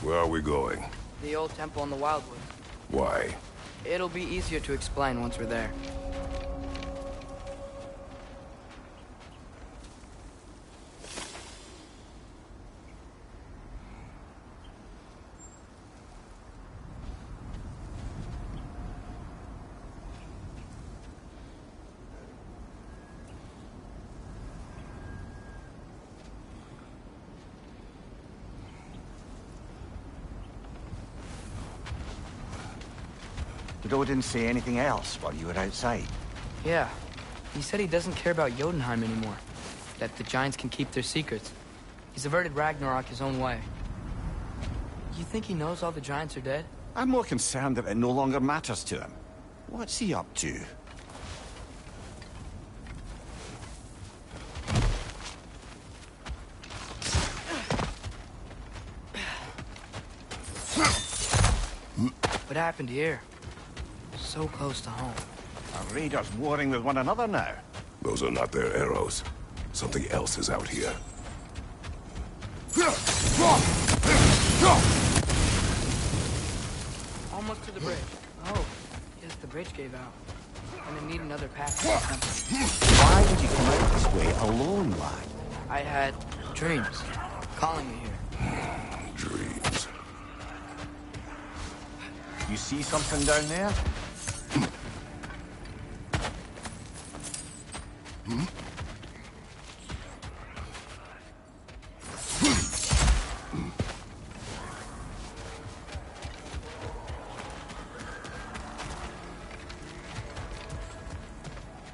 Where are we going? The old temple in the Wildwood. Why? It'll be easier to explain once we're there. Did Odin say anything else while you were outside? Yeah. He said he doesn't care about Jotunheim anymore. That the giants can keep their secrets. He's averted Ragnarok his own way. You think he knows all the giants are dead? I'm more concerned that it no longer matters to him. What's he up to? What happened here? So close to home. Our raiders warring with one another now. Those are not their arrows. Something else is out here. Almost to the bridge. Oh, yes, the bridge gave out. And they need another path to the temple. Why would you come out this way alone, lad? I had dreams calling me here. Dreams. You see something down there?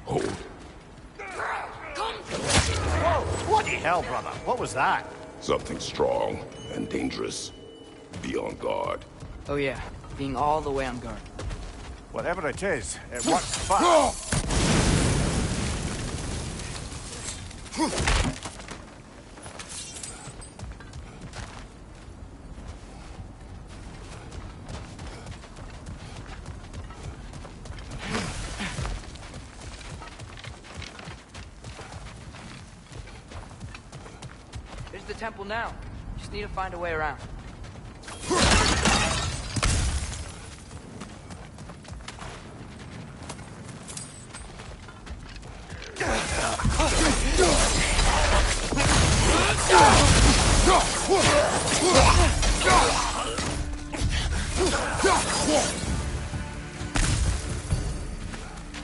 Hold. Bloody hell, brother. What was that? Something strong and dangerous. Be on guard. Oh yeah, being all the way on guard. Whatever it is, it works fast. There's the temple now. Just need to find a way around.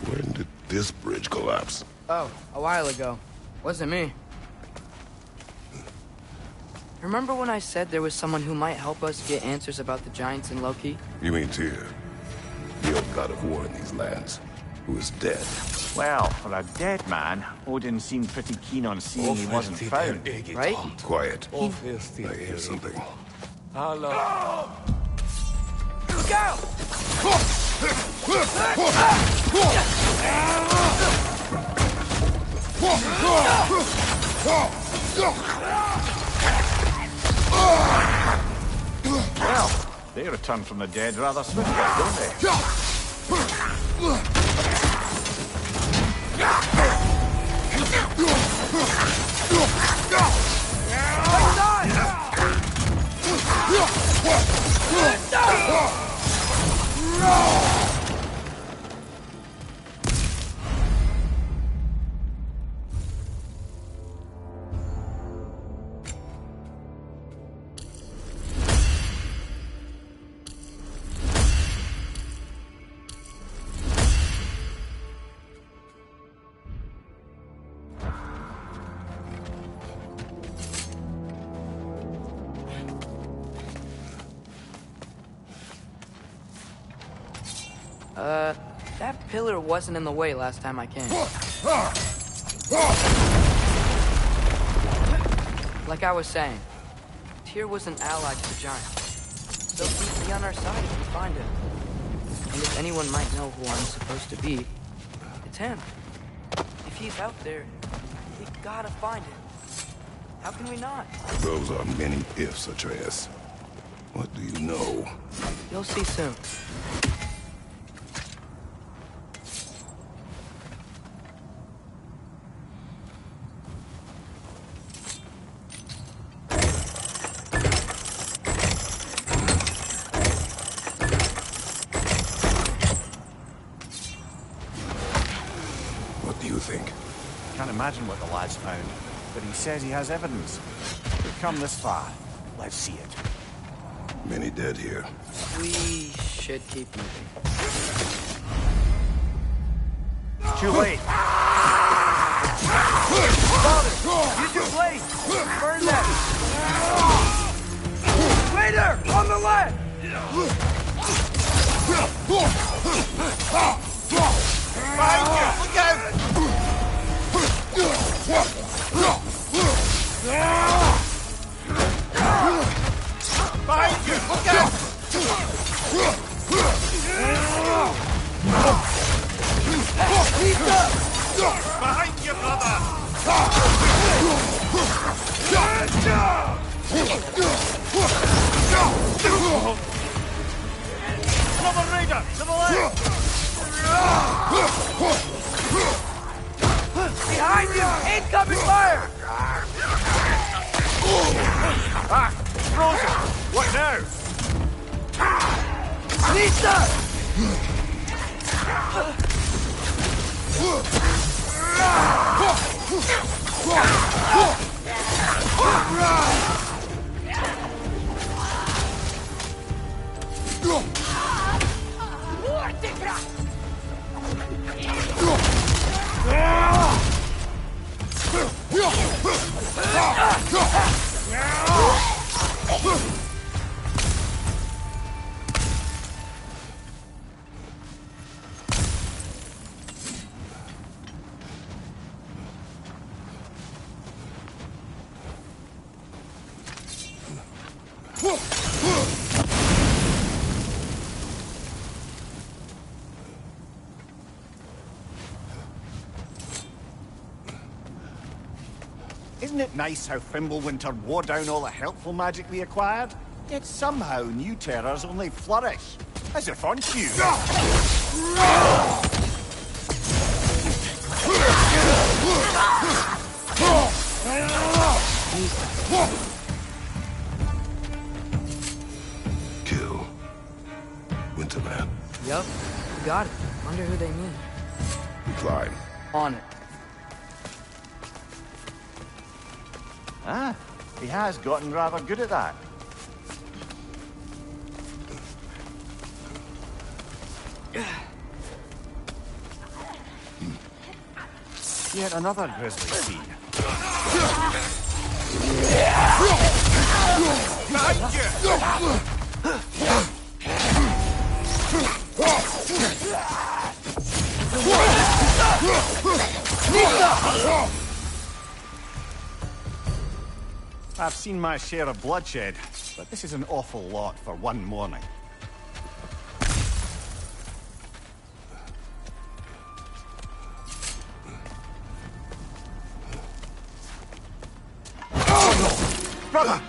When did this bridge collapse? Oh, a while ago. Wasn't me. Remember when I said there was someone who might help us get answers about the giants in Loki? You mean Tyr? The old god of war in these lands, who is dead. Well, for a dead man, Odin seemed pretty keen on seeing he wasn't found. Right? Quiet. I hear something. Look out! Well, they return from the dead rather swiftly, don't they? That pillar wasn't in the way last time I came. Like I was saying, Tyr was an ally to the giants. So he'd be on our side if we find him. And if anyone might know who I'm supposed to be, it's him. If he's out there, we gotta find him. How can we not? Those are many ifs, Atreus. What do you know? You'll see soon. What do you think? Can't imagine what the lad's found, but he says he has evidence. We've come this far. Let's see it. Many dead here. We should keep moving. It's too late. Father, use your blade! Burn them! Later! On the left! Behind you! Look out! Behind you! Look out! Behind you, brother! Another raider! To the left! Behind you! Incoming fire! Ah! Frozen! What now? Lisa! Isn't it nice how Fimbulwinter wore down all the helpful magic we acquired? Yet somehow new terrors only flourish. As if on cue. Kill. Winterman. Yup, got it. Wonder who they mean. We climb. On it. Ah, he has gotten rather good at that. Yet another grisly scene. Behind you! I've seen my share of bloodshed, but this is an awful lot for one morning. Brother!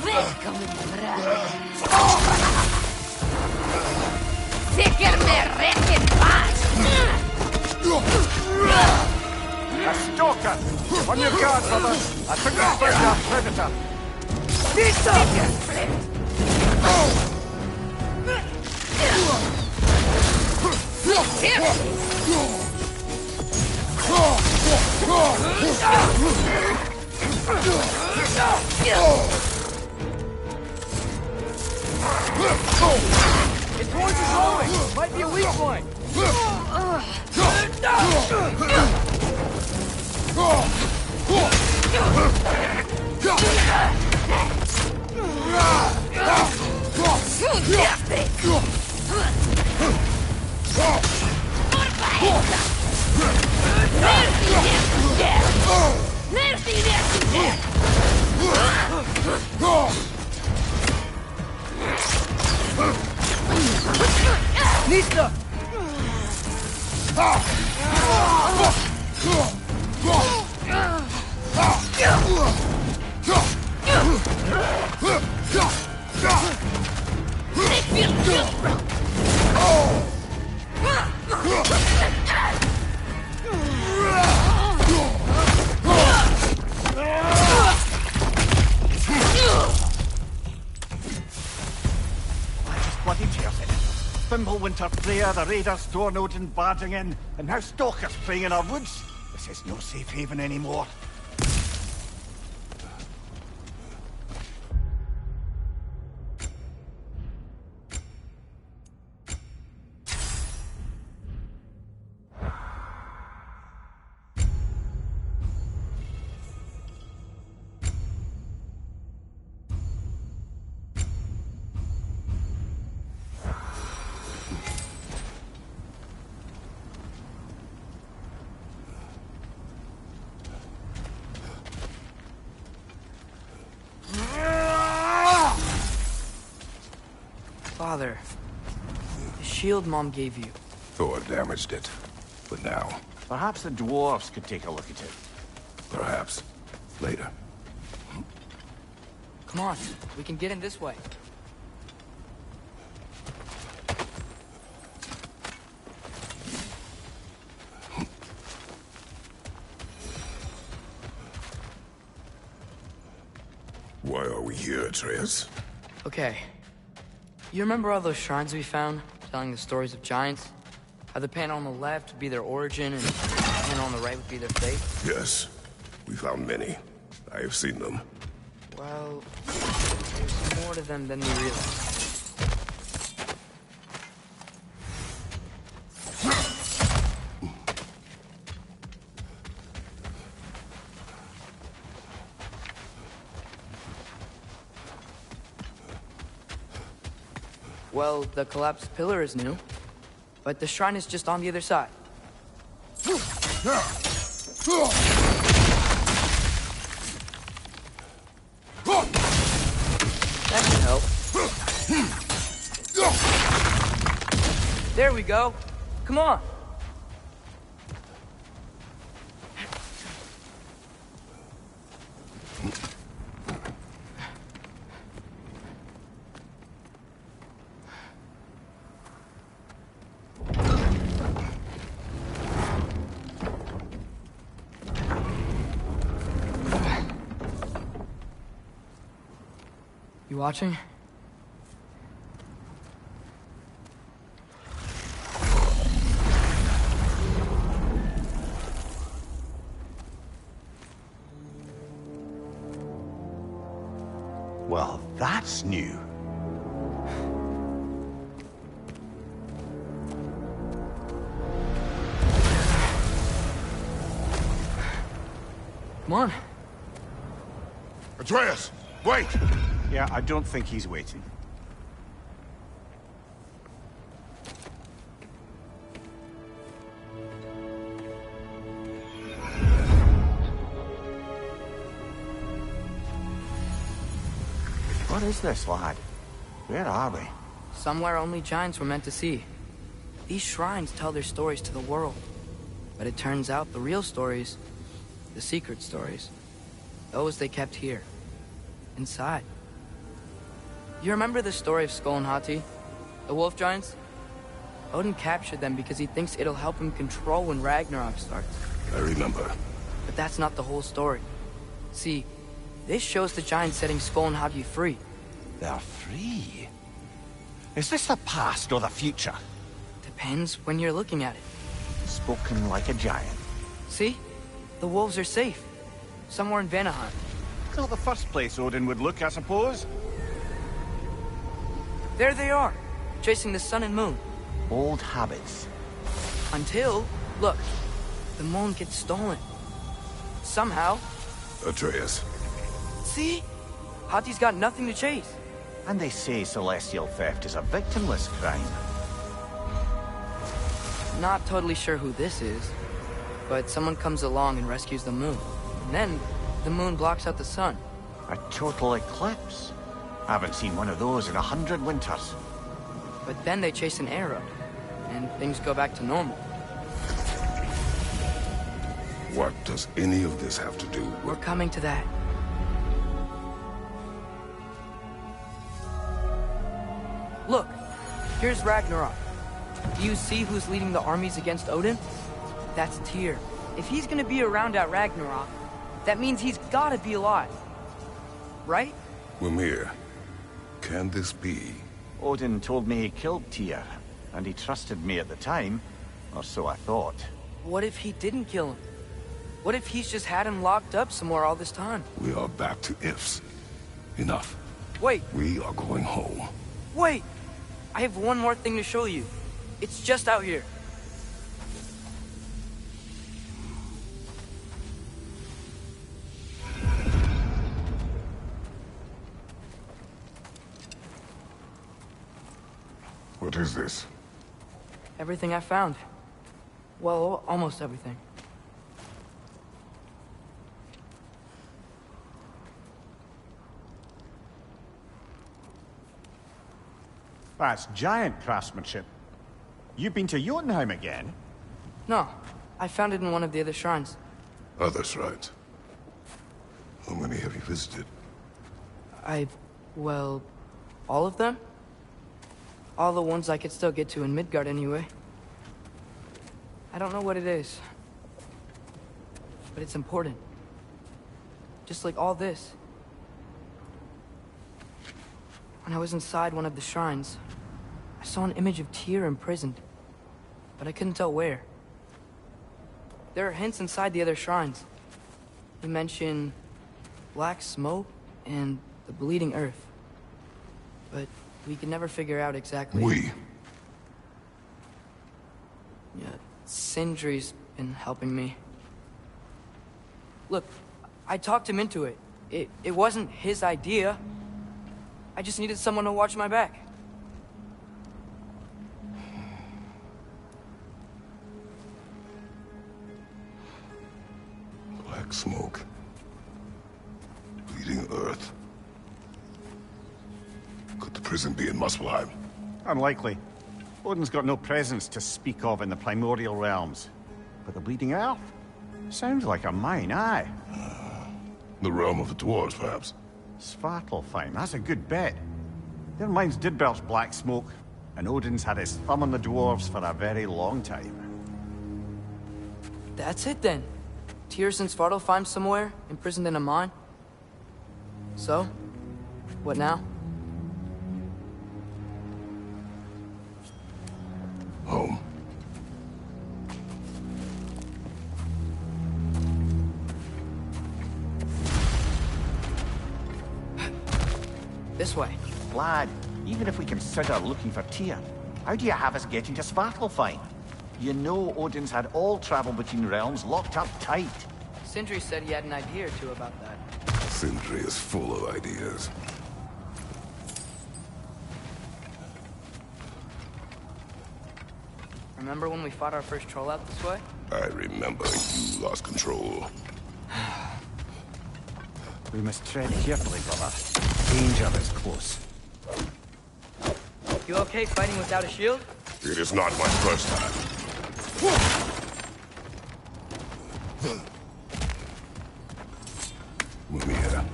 Välkommen bröder! Sicker med räcken fast! A stalker! On your guard, brother! I took the first predator! His horse is rolling! Might be a weak point! Lisa! Fimbulwinter Freya, the raiders storm Odin barging in, and now stalkers preying in our woods. This is no safe haven anymore. Father, the shield Mom gave you. Thor damaged it. But now, Perhaps the dwarves could take a look at it. perhaps, later. Come on, we can get in this way. Why are we here, Atreus? Okay. You remember all those shrines we found, telling the stories of giants? How the panel on the left would be their origin, and the panel on the right would be their fate? Yes, we found many. I have seen them. Well, there's more to them than we realize. Well, the collapsed pillar is new, but the shrine is just on the other side. That should help. There we go. Come on. You watching? Well, that's new. Come on. Atreus, wait! Yeah, I don't think he's waiting. What is this, lad? Where are we? Somewhere only giants were meant to see. These shrines tell their stories to the world. But it turns out the real stories, the secret stories, those they kept here, inside. You remember the story of Skull and Hati? The wolf giants? Odin captured them because he thinks it'll help him control when Ragnarok starts. I remember. But that's not the whole story. See, this shows the giants setting Skull and Hati free. They're free. Is this the past or the future? Depends when you're looking at it. Spoken like a giant. See? The wolves are safe. Somewhere in Vanaheim. Not the first place Odin would look, I suppose. There they are, chasing the sun and moon. Old habits. Until, look, the moon gets stolen. Somehow. Atreus. See? Hati's got nothing to chase. And they say celestial theft is a victimless crime. Not totally sure who this is, but someone comes along and rescues the moon. And then, the moon blocks out the sun. A total eclipse. Haven't seen one of those in 100 winters. But then they chase an arrow, and things go back to normal. What does any of this have to do We're with... coming to that. Look, here's Ragnarok. Do you see who's leading the armies against Odin? That's Tyr. If he's gonna be around at Ragnarok, that means he's gotta be alive. Right? Mimir, can this be? Odin told me he killed Tyr, And he trusted me at the time, or so I thought. What if he didn't kill him? What if he's just had him locked up somewhere all this time? We are back to ifs. Enough. Wait, We are going home. wait! I have one more thing to show you. It's just out here. What is this? Everything I found. Well, almost everything. That's giant craftsmanship. You've been to Jotunheim again? No, I found it in one of the other shrines. Other shrines. How many have you visited? Well, all of them? All the ones I could still get to in Midgard anyway. I don't know what it is. But it's important. Just like all this. When I was inside one of the shrines, I saw an image of Tyr imprisoned. But I couldn't tell where. There are hints inside the other shrines. They mention black smoke and the bleeding earth. But we could never figure out exactly... We. Yeah, Sindri's been helping me. Look, I talked him into it. It wasn't his idea. I just needed someone to watch my back. Black smoke. Bleeding earth. Could the prison be in Muspelheim? Unlikely. Odin's got no presence to speak of in the primordial realms. But the Bleeding Earth? Sounds like a mine, aye. The realm of the dwarves, perhaps? Svartalfheim, that's a good bet. Their mines did belch black smoke, and Odin's had his thumb on the dwarves for a very long time. That's it then. Tyr's in Svartalfheim somewhere, imprisoned in a mine. So, what now? Home. This way. Lad, even if we consider looking for Tyr, how do you have us getting to Svartalfheim? You know Odin's had all travel between realms locked up tight. Sindri said he had an idea or two about that. Sindri is full of ideas. Remember when we fought our first troll out this way? I remember you lost control. We must tread carefully, brother. Danger is close. You okay fighting without a shield? It is not my first time. Mimir,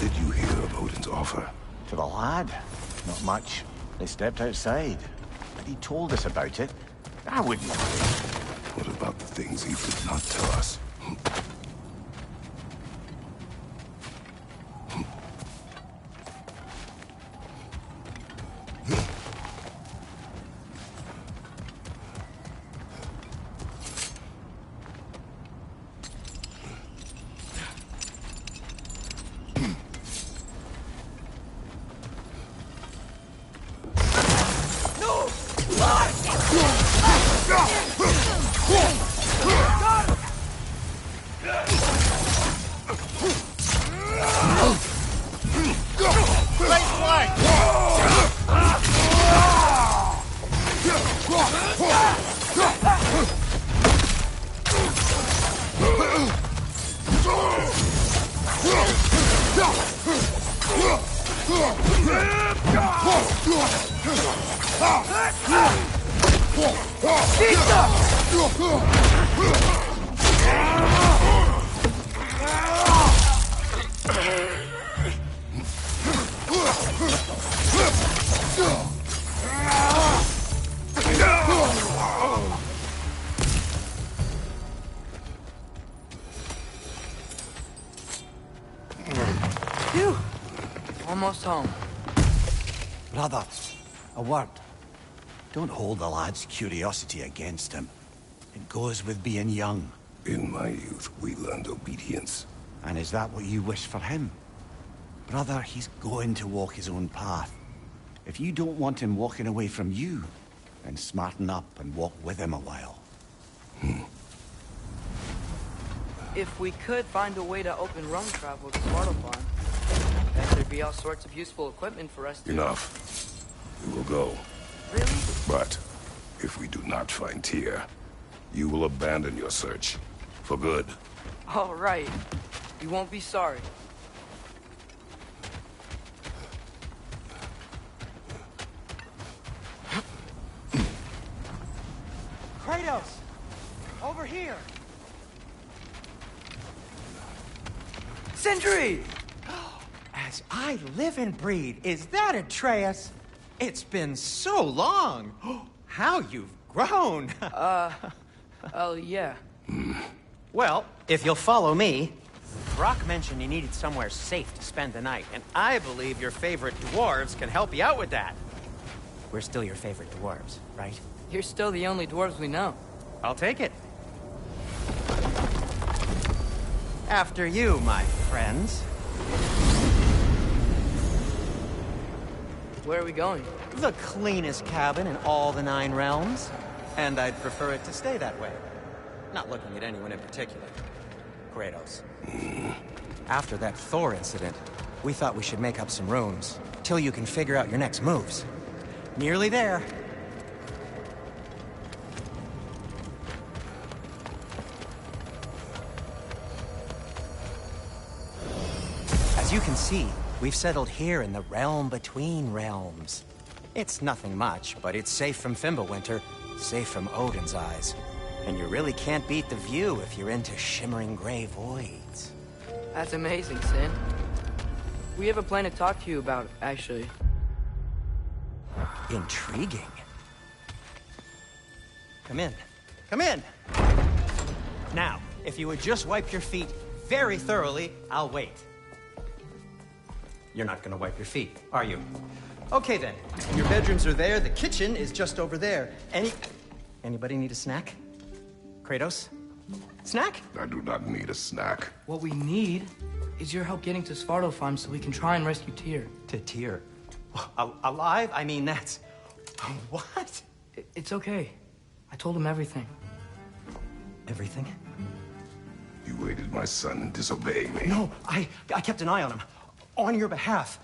did you hear of Odin's offer? To the lad? Not much. They stepped outside. But he told us about it. I wouldn't. What about the things he did not tell us? Phew! Almost home. Brother, a word. Don't hold the lad's curiosity against him. It goes with being young. In my youth, we learned obedience. And is that what you wish for him? Brother, he's going to walk his own path. If you don't want him walking away from you, then smarten up and walk with him a while. If we could find a way to open rum travel to Svartalfheim, then there'd be all sorts of useful equipment for us to... Enough. We will go. Really? But if we do not find Tyr, you will abandon your search. For good. All right. You won't be sorry. Kratos! Over here! Sindri! As I live and breathe, is that Atreus? It's been so long! How you've grown! Oh, yeah. Well, if you'll follow me, Brock mentioned you needed somewhere safe to spend the night, and I believe your favorite dwarves can help you out with that. We're still your favorite dwarves, right? You're still the only dwarves we know. I'll take it. After you, my friends. Where are we going? The cleanest cabin in all the 9 realms. And I'd prefer it to stay that way. Not looking at anyone in particular. Kratos. After that Thor incident, we thought we should make up some rooms, till you can figure out your next moves. Nearly there. As you can see, we've settled here in the realm between realms. It's nothing much, but it's safe from Fimbulwinter, safe from Odin's eyes. And you really can't beat the view if you're into shimmering gray voids. That's amazing, Sin. We have a plan to talk to you about, actually. Intriguing. Come in. Come in! Now, if you would just wipe your feet very thoroughly, I'll wait. You're not gonna wipe your feet, are you? Okay then. Your bedrooms are there, the kitchen is just over there. Anybody need a snack? Kratos? Snack? I do not need a snack. What we need is your help getting to Svartalfheim so we can try and rescue Tyr. To Tyr? Alive? I mean, that's... What? It's okay. I told him everything. Everything? You aided my son in disobeying me. No, I kept an eye on him. On your behalf.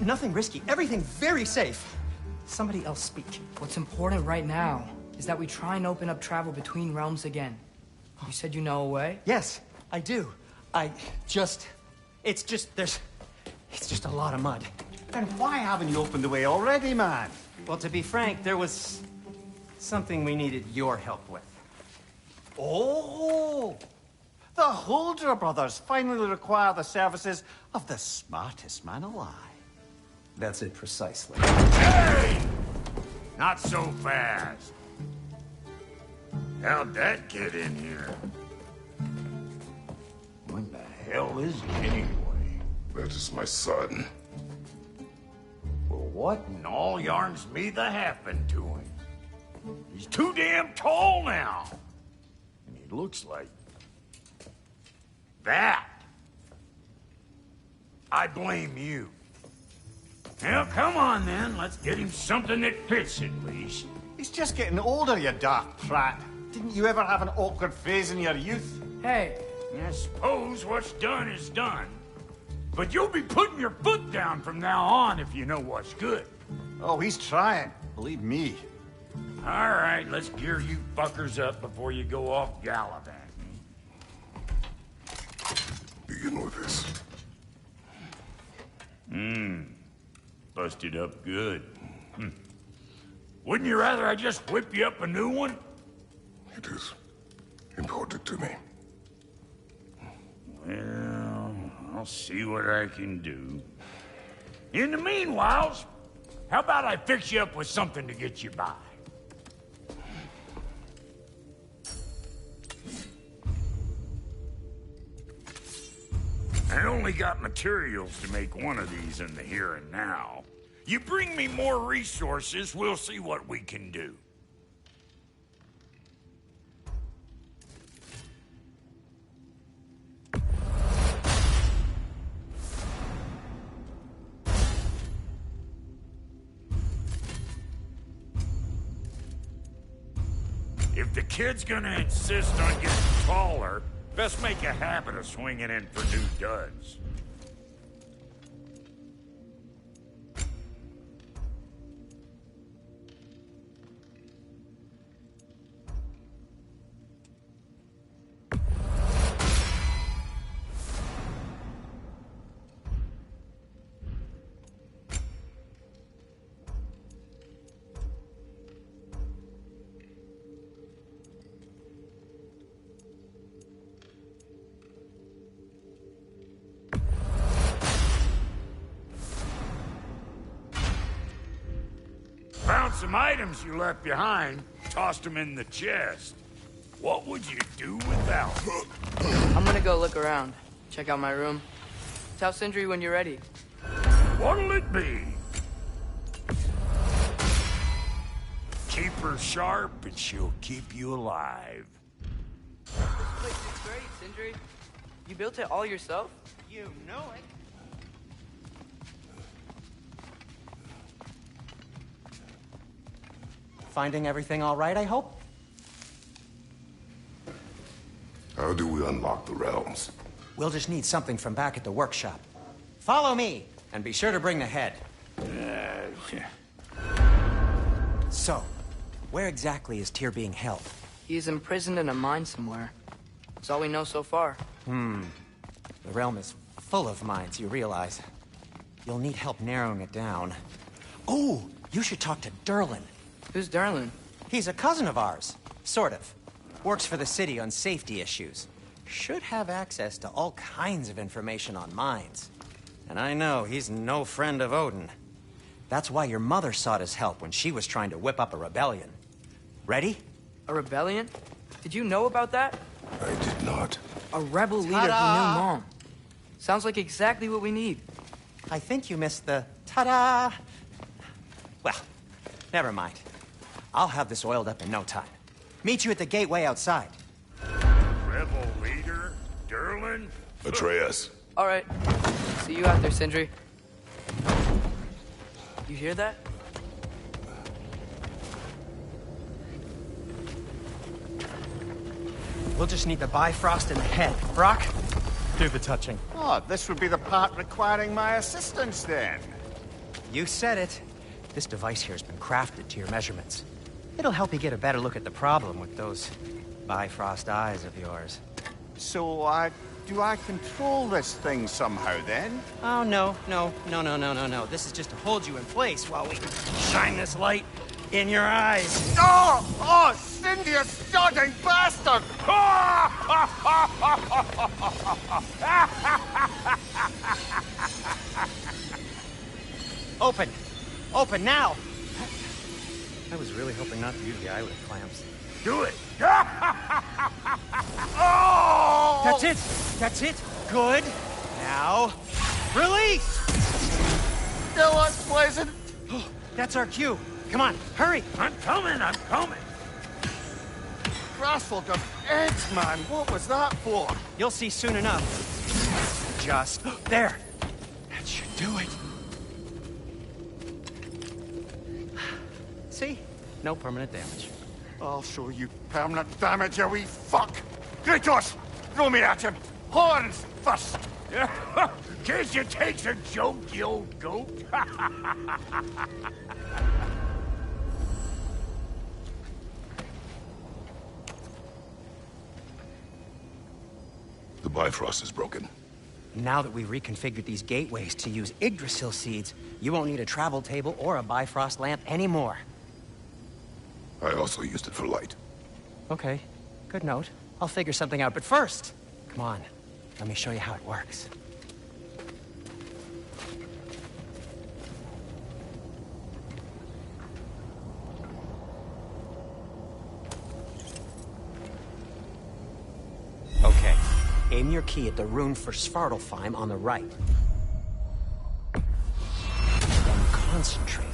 Nothing risky. Everything very safe. Somebody else speak. What's important right now is that we try and open up travel between realms again. You said you know a way? Yes, I do. It's just a lot of mud. And why haven't you opened the way already, man? Well, to be frank, there was something we needed your help with. Oh! The Holder brothers finally require the services of the smartest man alive. That's it precisely. Hey! Not so fast. How'd that get in here? What the hell is he anyway? That is my son. Well, what in all yarns me the happened to him? He's too damn tall now. And he looks like... that. I blame you. Well, come on then. Let's get him something that fits at least. He's just getting older, you dark prat. Didn't you ever have an awkward phase in your youth? Hey, I suppose what's done is done. But you'll be putting your foot down from now on if you know what's good. Oh, he's trying. Believe me. All right, let's gear you fuckers up before you go off gallivanting. Begin with this. Busted up good. Wouldn't you rather I just whip you up a new one? It is important to me. Well, I'll see what I can do. In the meanwhile, how about I fix you up with something to get you by? I only got materials to make one of these in the here and now. You bring me more resources, we'll see what we can do. If the kid's gonna insist on getting taller, best make a habit of swinging in for new duds. Found some items you left behind, tossed them in the chest. What would you do without them? I'm gonna go look around. Check out my room. Tell Sindri when you're ready. What'll it be? Keep her sharp and she'll keep you alive. This place is great, Sindri. You built it all yourself? You know it. Finding everything all right, I hope? How do we unlock the realms? We'll just need something from back at the workshop. Follow me, and be sure to bring the head. So, where exactly is Tyr being held? He's imprisoned in a mine somewhere. That's all we know so far. The realm is full of mines, you realize. You'll need help narrowing it down. Oh, you should talk to Durlin. Who's Darlin? He's a cousin of ours. Sort of. Works for the city on safety issues. Should have access to all kinds of information on mines. And I know he's no friend of Odin. That's why your mother sought his help when she was trying to whip up a rebellion. Ready? A rebellion? Did you know about that? I did not. A rebel leader who knew Mom. Sounds like exactly what we need. I think you missed the ta-da! Well, never mind. I'll have this oiled up in no time. Meet you at the gateway outside. Rebel leader? Durlin? Atreus. All right. See you out there, Sindri. You hear that? We'll just need the Bifrost in the head. Brock, do the touching. Oh, this would be the part requiring my assistance then. You said it. This device here has been crafted to your measurements. It'll help you get a better look at the problem with those Bifrost eyes of yours. So, do I control this thing somehow then? Oh, no. This is just to hold you in place while we shine this light in your eyes. Oh, Cindy, you starting bastard! Open! Open now! I was really hoping not to use the eyelid clamps. Do it! Oh! That's it! That's it! Good! Now, release! Still unpleasant. That's our cue. Come on, hurry! I'm coming! Grassful of eggs, man. What was that for? You'll see soon enough. Just there. That should do it. See? No permanent damage. I'll show you permanent damage, you wee fuck. Kratos, throw me at him. Horns first. Case you takes a joke, you old goat. The Bifrost is broken. Now that we've reconfigured these gateways to use Yggdrasil seeds, you won't need a travel table or a Bifrost lamp anymore. I also used it for light. Okay, good note. I'll figure something out, but first, come on, let me show you how it works. Okay, aim your key at the rune for Svartalfheim on the right. Then concentrate.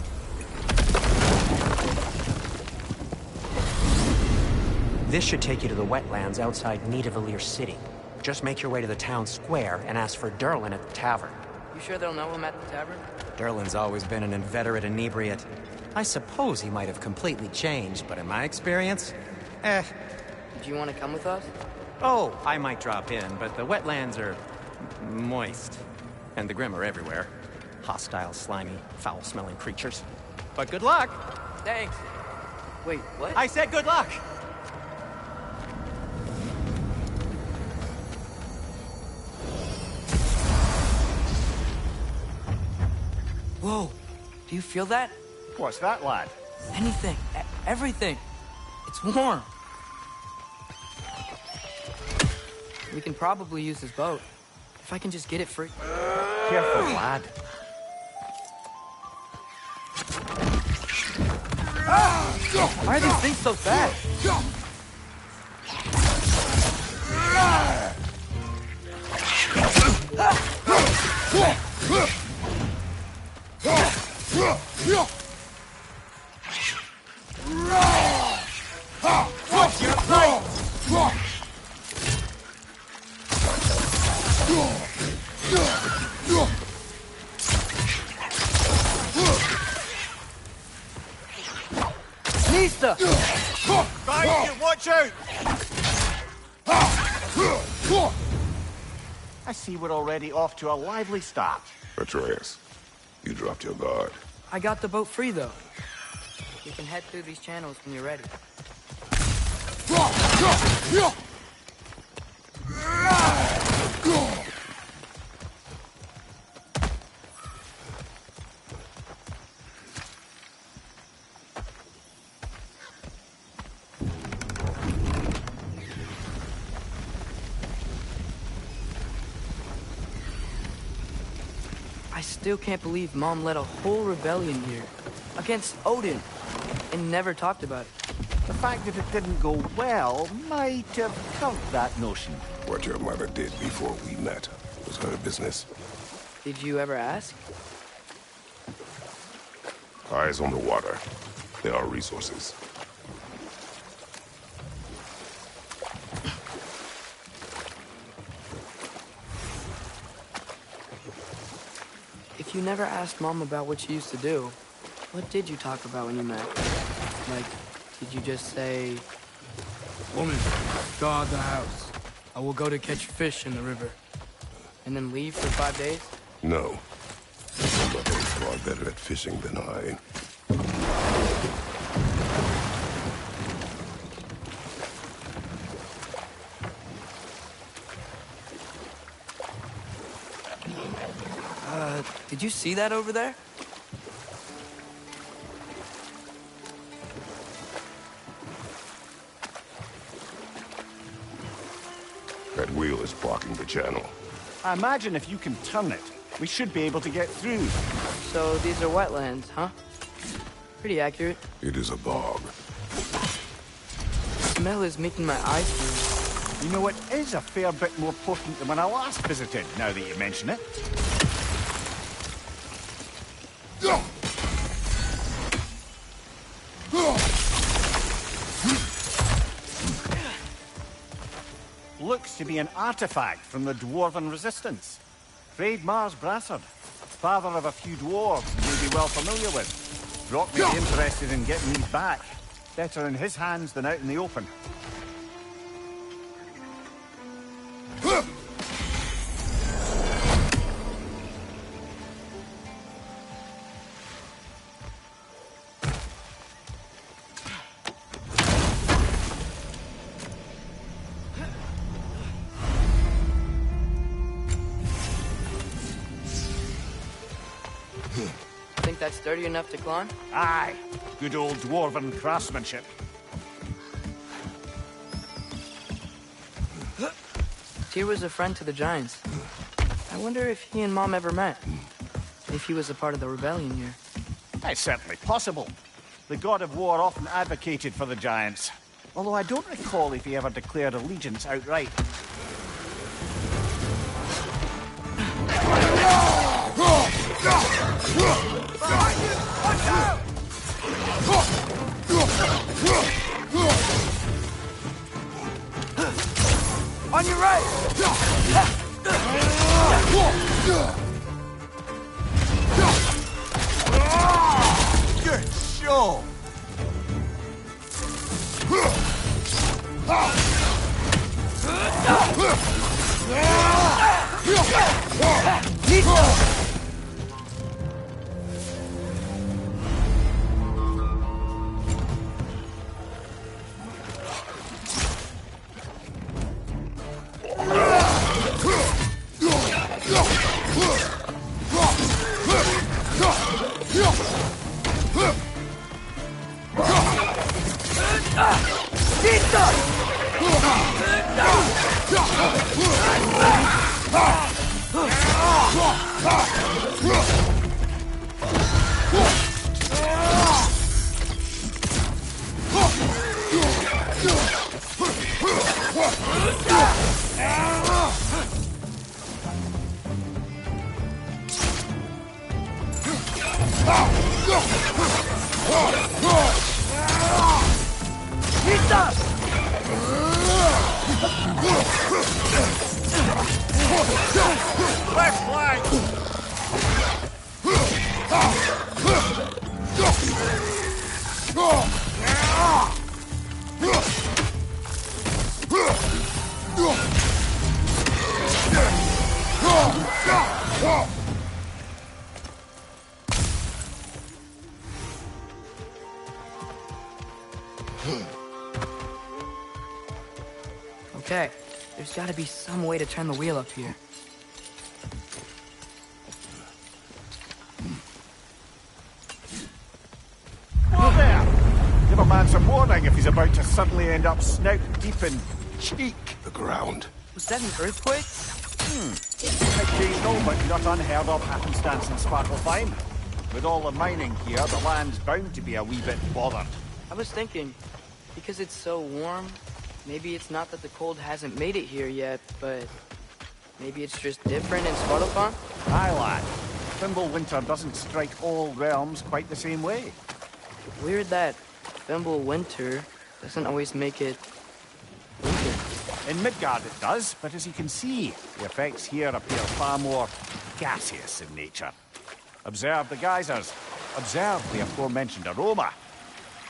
This should take you to the wetlands outside Nidavellir City. Just make your way to the town square and ask for Derlin at the tavern. You sure they'll know him at the tavern? Derlin's always been an inveterate inebriate. I suppose he might have completely changed, but in my experience, Do you want to come with us? Oh, I might drop in, but the wetlands are moist. And the Grim are everywhere. Hostile, slimy, foul-smelling creatures. But good luck! Thanks. Wait, what? I said good luck! Whoa! Do you feel that? What's that, lad? Anything. Everything. It's warm. We can probably use this boat. If I can just get it free. Careful, lad. Why are these things so fast? What's your fight? Nista! Right, you watch out! I see we're already off to a lively start. Atreus, you dropped your guard. I got the boat free, though. You can head through these channels when you're ready. I still can't believe Mom led a whole rebellion here against Odin and never talked about it. The fact that it didn't go well might have helped that notion. What your mother did before we met was her business. Did you ever ask? Eyes on the water. There are resources. If you never asked Mom about what she used to do, what did you talk about when you met? Like, did you just say... Woman, guard the house. I will go to catch fish in the river. And then leave for 5 days? No. Your mother is far better at fishing than I. Did you see that over there? That wheel is blocking the channel. I imagine if you can turn it, we should be able to get through. So these are wetlands, huh? Pretty accurate. It is a bog. The smell is making my eyes burn. You know, it is a fair bit more potent than when I last visited, now that you mention it. Looks to be an artifact from the Dwarven Resistance. Mars Brassard, father of a few dwarves you may be well familiar with. Brock may be interested in getting these back. Better in his hands than out in the open. Think that's sturdy enough to climb? Aye, good old Dwarven craftsmanship. Tyr was a friend to the Giants. I wonder if he and Mom ever met. If he was a part of the rebellion here. It's certainly possible. The god of war often advocated for the Giants. Although I don't recall if he ever declared allegiance outright. On your right! Good show! Left flank! Okay, there's gotta be some way to turn the wheel up here. Whoa there! Give a man some warning if he's about to suddenly end up snout deep in cheek. The ground. Was that an earthquake? Occasional, but not unheard of happenstance in Sparklefine. With all the mining here, the land's bound to be a wee bit bothered. I was thinking, because it's so warm, maybe it's not that the cold hasn't made it here yet, but maybe it's just different in Svartalfheim? Aye, lad. Winter doesn't strike all realms quite the same way. Weird that Winter doesn't always make it winter. In Midgard it does, but as you can see, the effects here appear far more gaseous in nature. Observe the geysers. Observe the aforementioned aroma.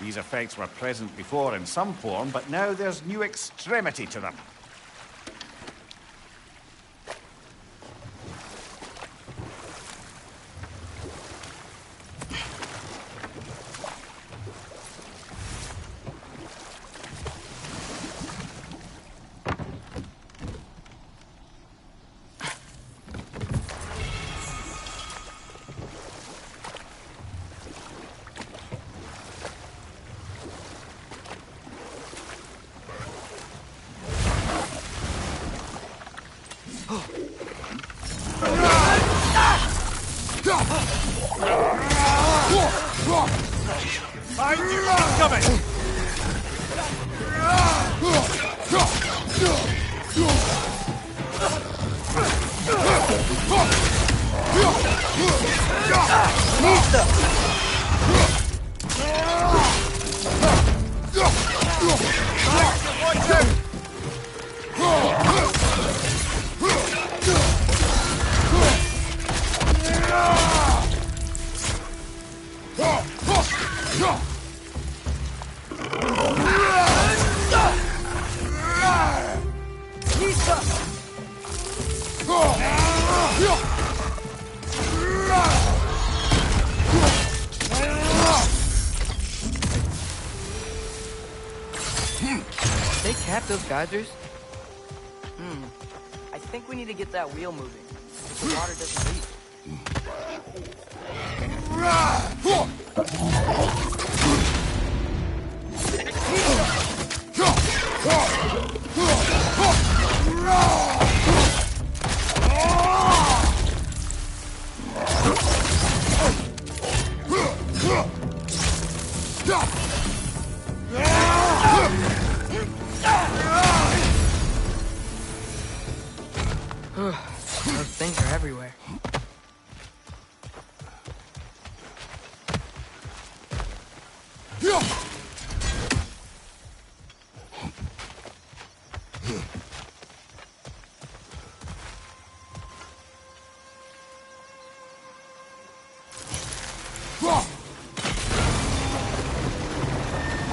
These effects were present before in some form, but now there's new extremity to them. Find you coming! They cap those geysers? I think we need to get that wheel moving. So the water doesn't leak. Those things are everywhere.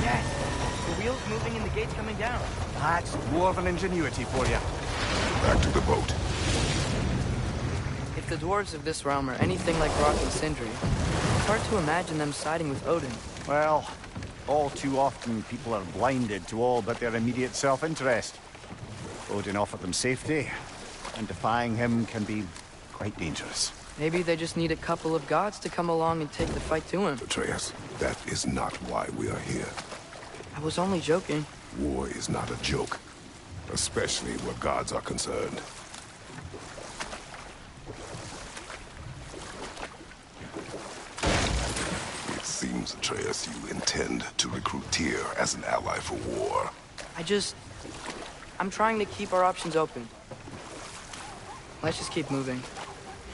Yes! The wheel's moving and the gate's coming down. That's dwarven ingenuity for you. Back to the boat. If the dwarves of this realm are anything like Rock and Sindri, it's hard to imagine them siding with Odin. Well, all too often people are blinded to all but their immediate self-interest. Odin offered them safety, and defying him can be quite dangerous. Maybe they just need a couple of gods to come along and take the fight to him. Atreus, that is not why we are here. I was only joking. War is not a joke, especially where gods are concerned. It seems, Atreus, you intend to recruit Tyr as an ally for war. I'm trying to keep our options open. Let's just keep moving.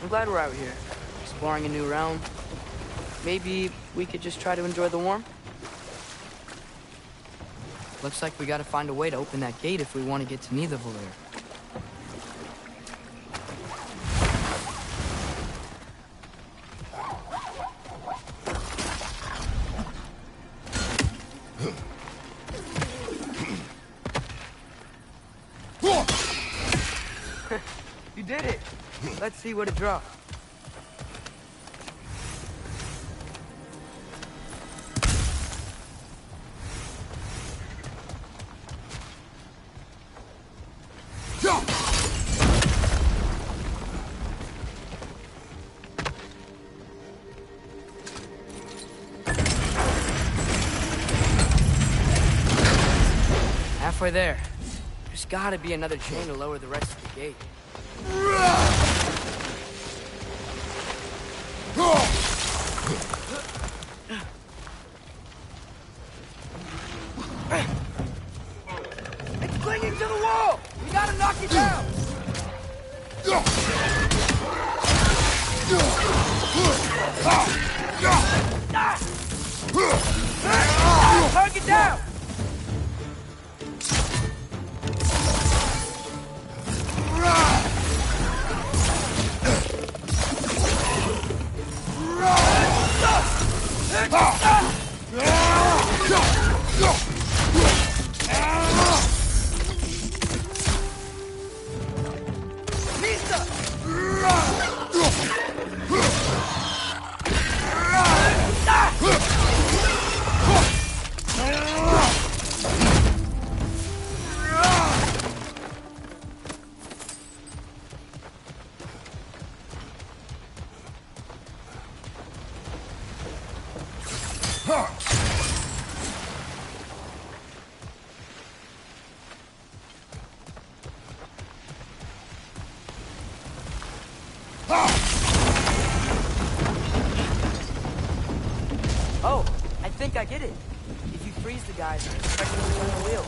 I'm glad we're out here, exploring a new realm. Maybe we could just try to enjoy the warmth? Looks like we gotta find a way to open that gate if we want to get to Nidavellir. You did it! Let's see what it drops. Halfway there. There's gotta be another chain to lower the rest of the gate. It's clinging to the wall! We gotta knock it down! Target down! Oh, I think I get it. If you freeze the guys, press them to turn the wheel.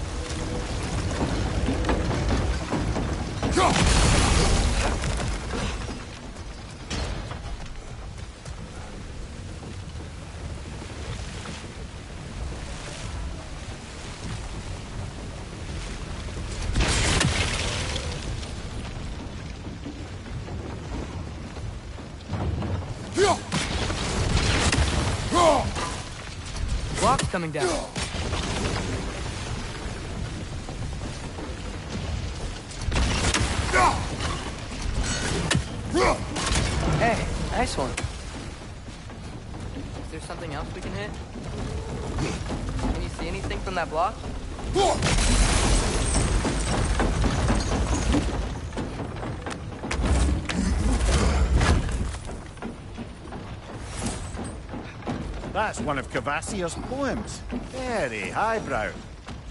Block's coming down. Hey, nice one. Is there something else we can hit? Can you see anything from that block? That's one of Kvasir's poems. Very highbrow.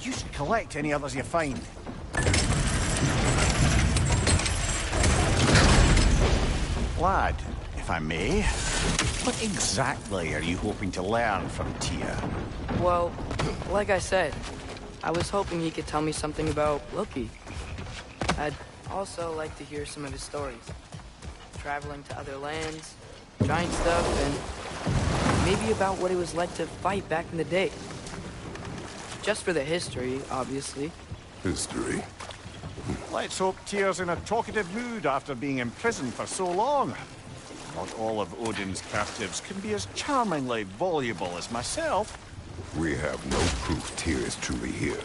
You should collect any others you find. Lad, if I may, what exactly are you hoping to learn from Tyr? Well, like I said, I was hoping he could tell me something about Loki. I'd also like to hear some of his stories. Traveling to other lands, giant stuff, and maybe about what it was like to fight back in the day. Just for the history, obviously. History? Let's hope Tyr's in a talkative mood after being imprisoned for so long. Not all of Odin's captives can be as charmingly voluble as myself. We have no proof Tyr is truly here.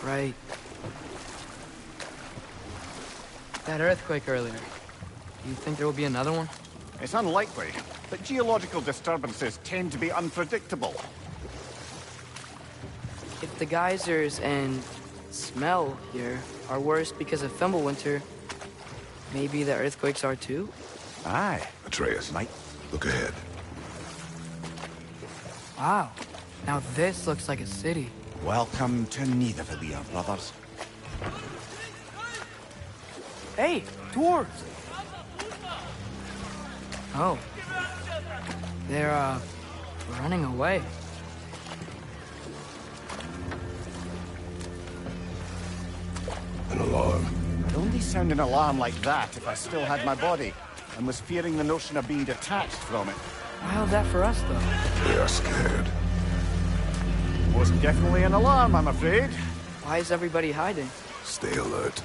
Right. That earthquake earlier. Do you think there will be another one? It's unlikely, but geological disturbances tend to be unpredictable. If the geysers and smell here are worse because of Fimbulwinter, maybe the earthquakes are too? Aye. Atreus, look ahead. Wow. Now this looks like a city. Welcome to Nidavellir, brothers. Hey, dwarves! Oh. They're, running away. An alarm. I'd only sound an alarm like that if I still had my body, and was fearing the notion of being detached from it. How's that for us, though? They are scared. Was definitely an alarm, I'm afraid. Why is everybody hiding? Stay alert.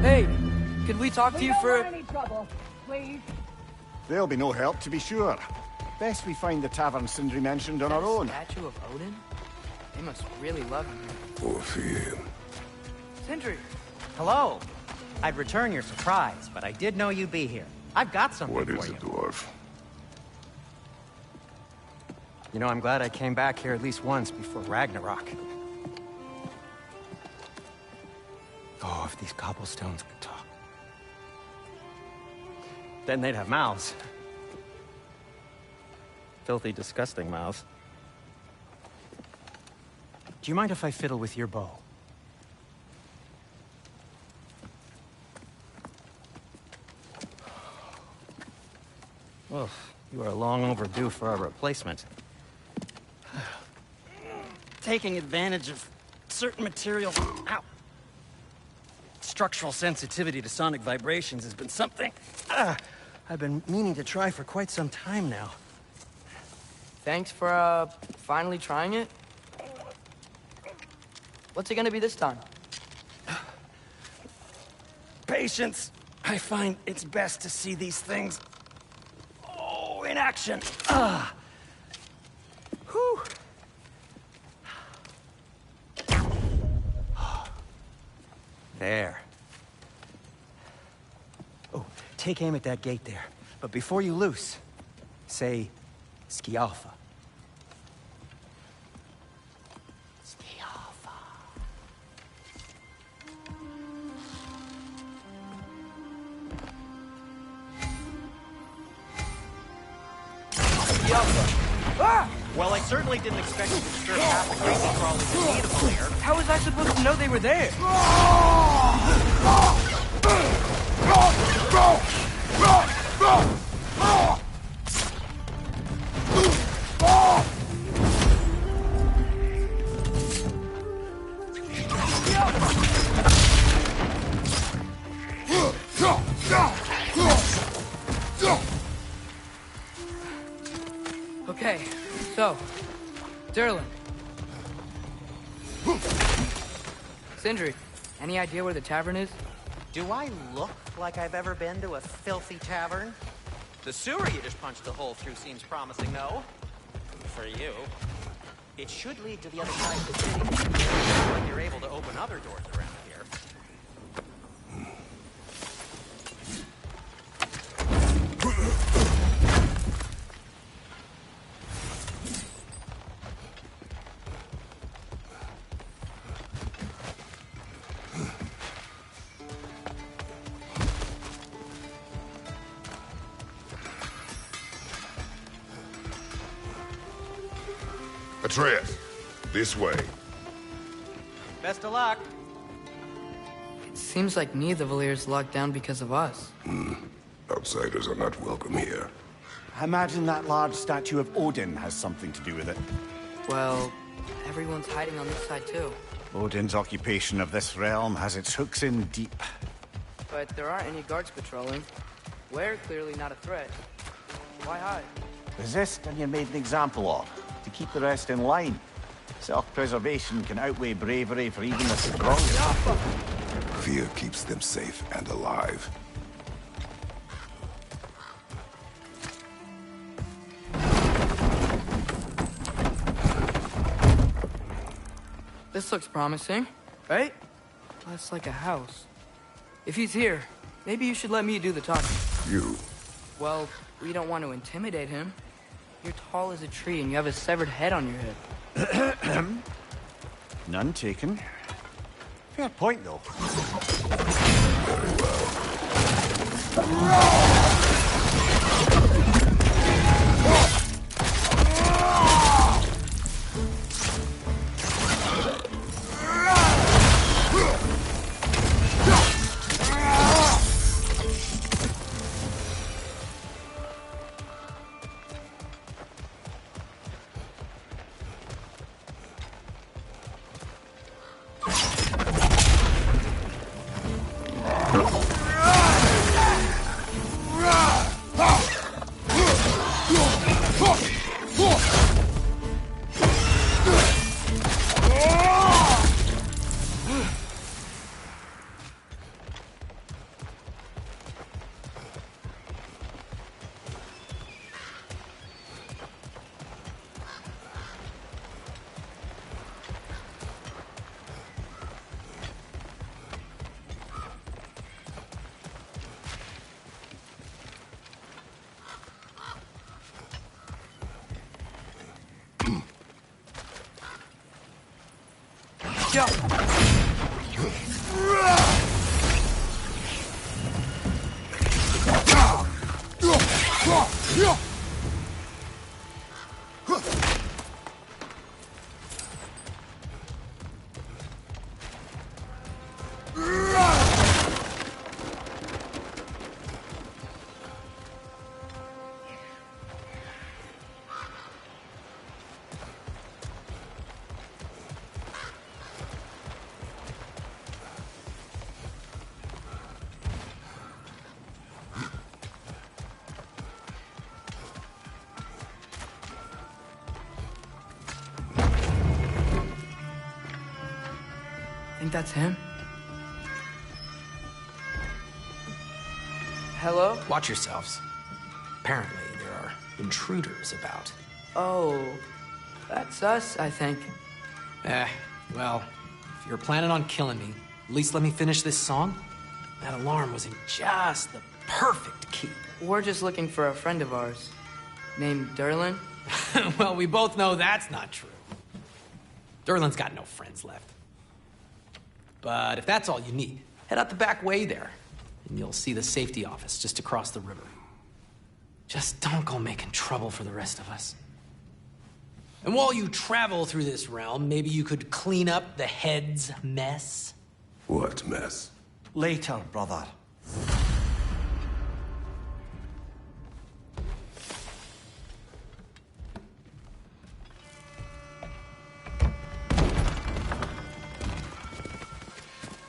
Hey, could we talk to you for... any trouble, please. There'll be no help, to be sure. Best we find the tavern Sindri mentioned on our own. Statue of Odin? They must really love him here. Or fear him. Sindri! Hello. I'd return your surprise, but I did know you'd be here. I've got something What for is you. it, dwarf? You know, I'm glad I came back here at least once before Ragnarok. Oh, if these cobblestones could talk. Then they'd have mouths. Filthy, disgusting mouths. Do you mind if I fiddle with your bow? Oh, you are long overdue for a replacement. Taking advantage of certain materials. Ow! Structural sensitivity to sonic vibrations has been something I've been meaning to try for quite some time now. Thanks for, finally trying it. What's it gonna be this time? Patience. I find it's best to see these things, in action. Whew. There. Oh, take aim at that gate there. But before you loose, say, Skialfa. Skialfa. Well, I certainly didn't expect you to disturb half the crazy crawlers in need of there. How was I supposed to know they were there? Okay, so, Durlin. Sindri, any idea where the tavern is? Do I look like I've ever been to a filthy tavern? The sewer you just punched a hole through seems promising, though. For you. It should lead to the other side of the city. Like you're able to open other doors around here. Atreus, this way. Best of luck. It seems like Nidavellir locked down because of us. Outsiders are not welcome here. I imagine that large statue of Odin has something to do with it. Well, everyone's hiding on this side too. Odin's occupation of this realm has its hooks in deep. But there aren't any guards patrolling. We're clearly not a threat. Why hide? Resist and you're made an example of, to keep the rest in line. Self-preservation can outweigh bravery for even the strongest. Fear keeps them safe and alive. This looks promising, right? That's like a house. If he's here, maybe you should let me do the talking. You. Well, we don't want to intimidate him. You're tall as a tree and you have a severed head on your head. None taken. Fair point, though. Very well. Think that's him? Hello? Watch yourselves. Apparently, there are intruders about. Oh, that's us, I think. Well, if you're planning on killing me, at least let me finish this song. That alarm was in just the perfect key. We're just looking for a friend of ours, named Derlin. Well, we both know that's not true. Derlin's got no friends left. But if that's all you need, head out the back way there, and you'll see the safety office just across the river. Just don't go making trouble for the rest of us. And while you travel through this realm, maybe you could clean up the head's mess? What mess? Later, brother.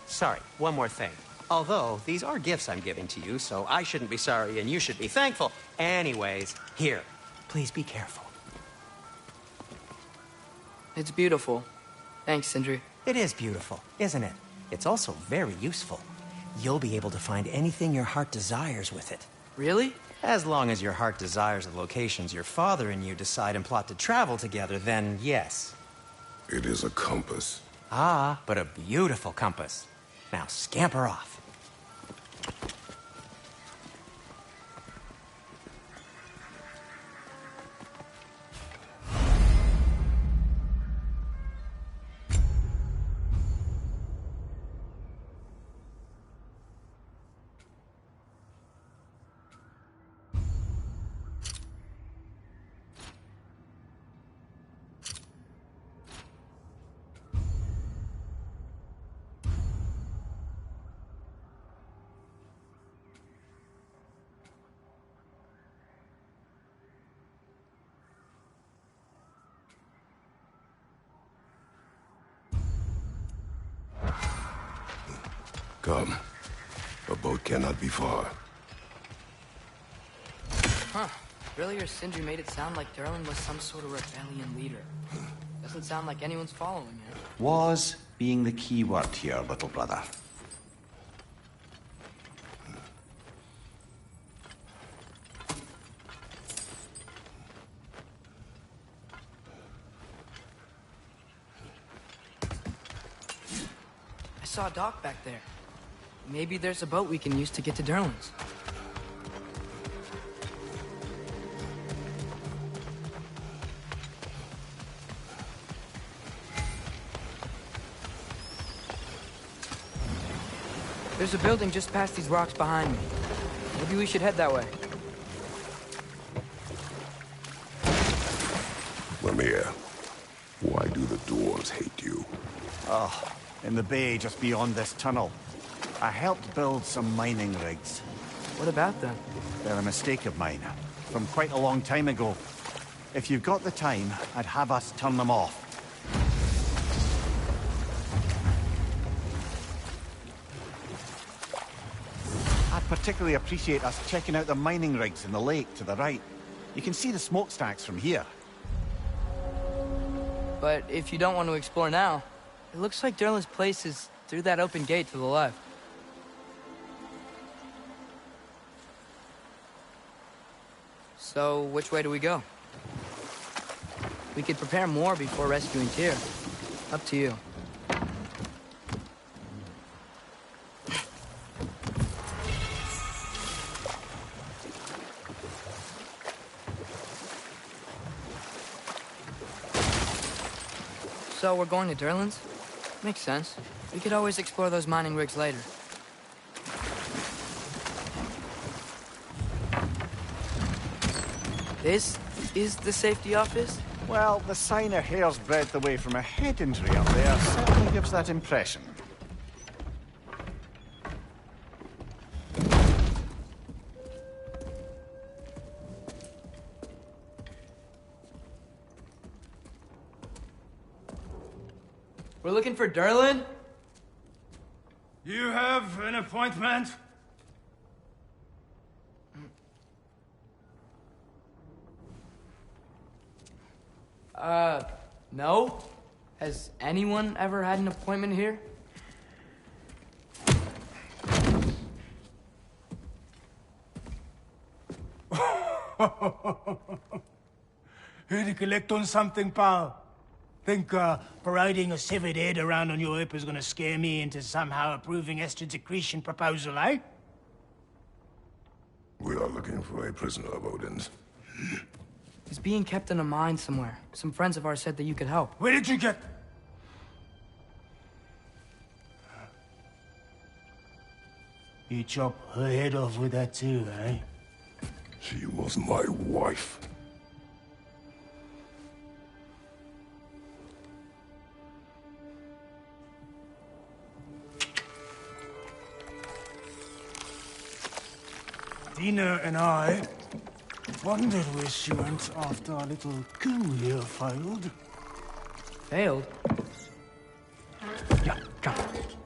Sorry, one more thing. Although, these are gifts I'm giving to you, so I shouldn't be sorry and you should be thankful. Anyways, here, please be careful. It's beautiful. Thanks, Sindri. It is beautiful, isn't it? It's also very useful. You'll be able to find anything your heart desires with it. Really? As long as your heart desires the locations your father and you decide and plot to travel together, then yes. It is a compass. Ah, but a beautiful compass. Now scamper off. Come. A boat cannot be far. Huh. Earlier, Sindri made it sound like Durlin was some sort of rebellion leader. Doesn't sound like anyone's following him. Was being the key word here, little brother. I saw a dock back there. Maybe there's a boat we can use to get to Durlin's. There's a building just past these rocks behind me. Maybe we should head that way. Lemire, why do the dwarves hate you? Oh, in the bay just beyond this tunnel. I helped build some mining rigs. What about them? They're a mistake of mine, from quite a long time ago. If you've got the time, I'd have us turn them off. I'd particularly appreciate us checking out the mining rigs in the lake to the right. You can see the smokestacks from here. But if you don't want to explore now, it looks like Durlin's place is through that open gate to the left. So, which way do we go? We could prepare more before rescuing Tyr. Up to you. So, we're going to Durlin's? Makes sense. We could always explore those mining rigs later. This is the safety office? Well, the sign a hair's breadth away from a head injury up there certainly gives that impression. We're looking for Durlin? You have an appointment? No? Has anyone ever had an appointment here? Here to collect on something, pal? Think parading a severed head around on your hip is gonna scare me into somehow approving Esther's accretion proposal, eh? We are looking for a prisoner of Odin's. He's being kept in a mine somewhere. Some friends of ours said that you could help. Where did you get... You chop her head off with that too, eh? She was my wife. Dina and I wondered where she went after our little coup here failed. Failed? Yeah,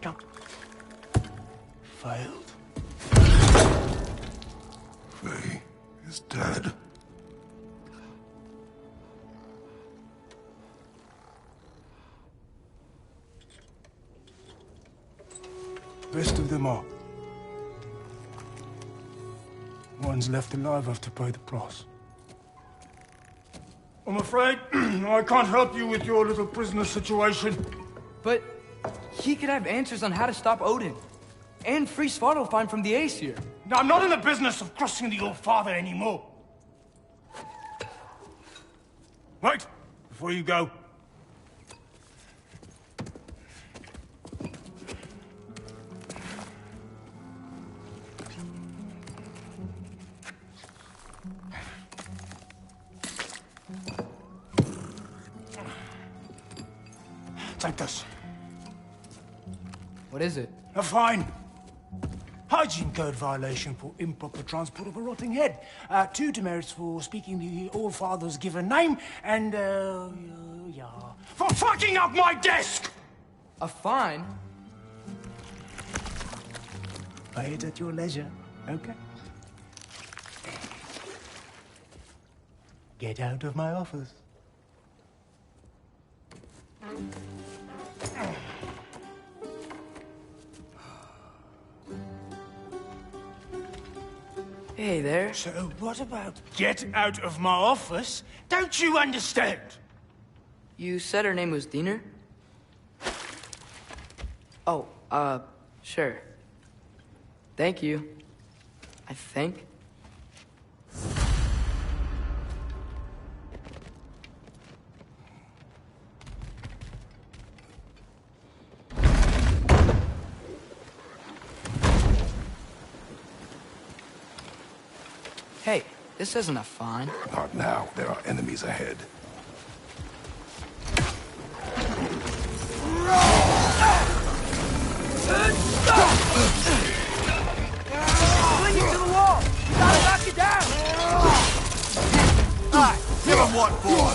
jump. Failed. Faye is dead. Best of them are. Ones left alive have to pay the price. I'm afraid I can't help you with your little prisoner situation. But he could have answers on how to stop Odin. And free Svartalfheim from the Aesir. Now, I'm not in the business of crossing the old father anymore. Wait, before you go. Take this. What is it? A fine. Hygiene code violation for improper transport of a rotting head. 2 demerits for speaking the All-Father's given name, and, yeah. For fucking up my desk! A fine? Buy it at your leisure, okay? Get out of my office. Hey there. So what about get out of my office? Don't you understand? You said her name was Diener? Oh, sure. Thank you. I think. Hey, this isn't a fine. Not now. There are enemies ahead. Fling it to the wall! You gotta knock it down! Alright, give him what for!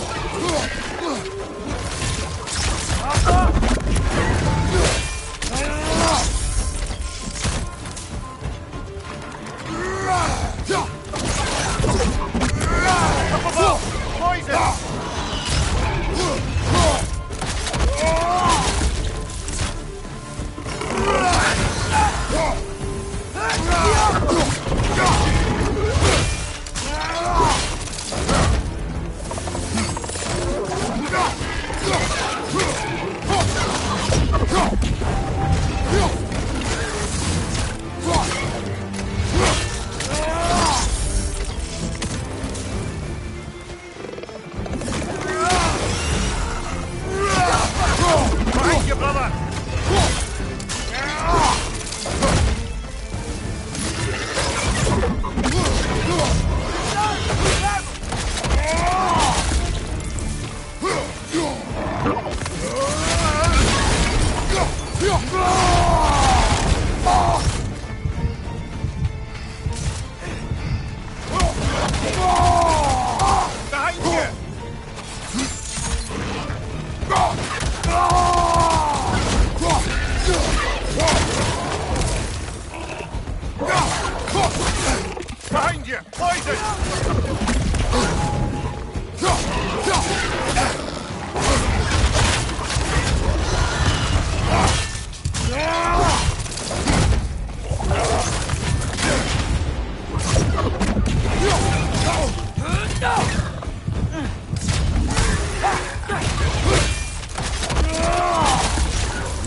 Behind you! Poison!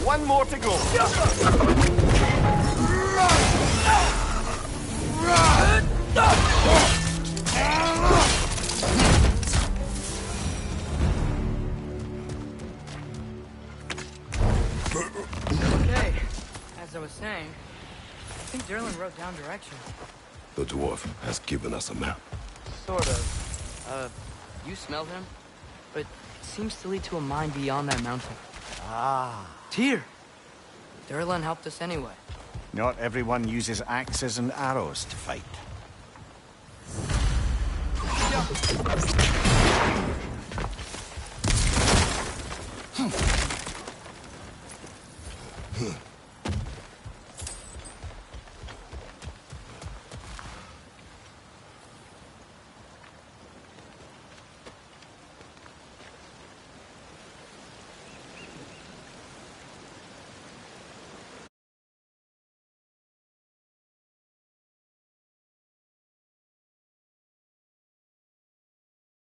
One more to go. Okay, as I was saying, I think Derlin wrote down directions. The dwarf has given us a map. Sort of. You smelled him? But it seems to lead to a mine beyond that mountain. Ah. Tyr! Derlin helped us anyway. Not everyone uses axes and arrows to fight.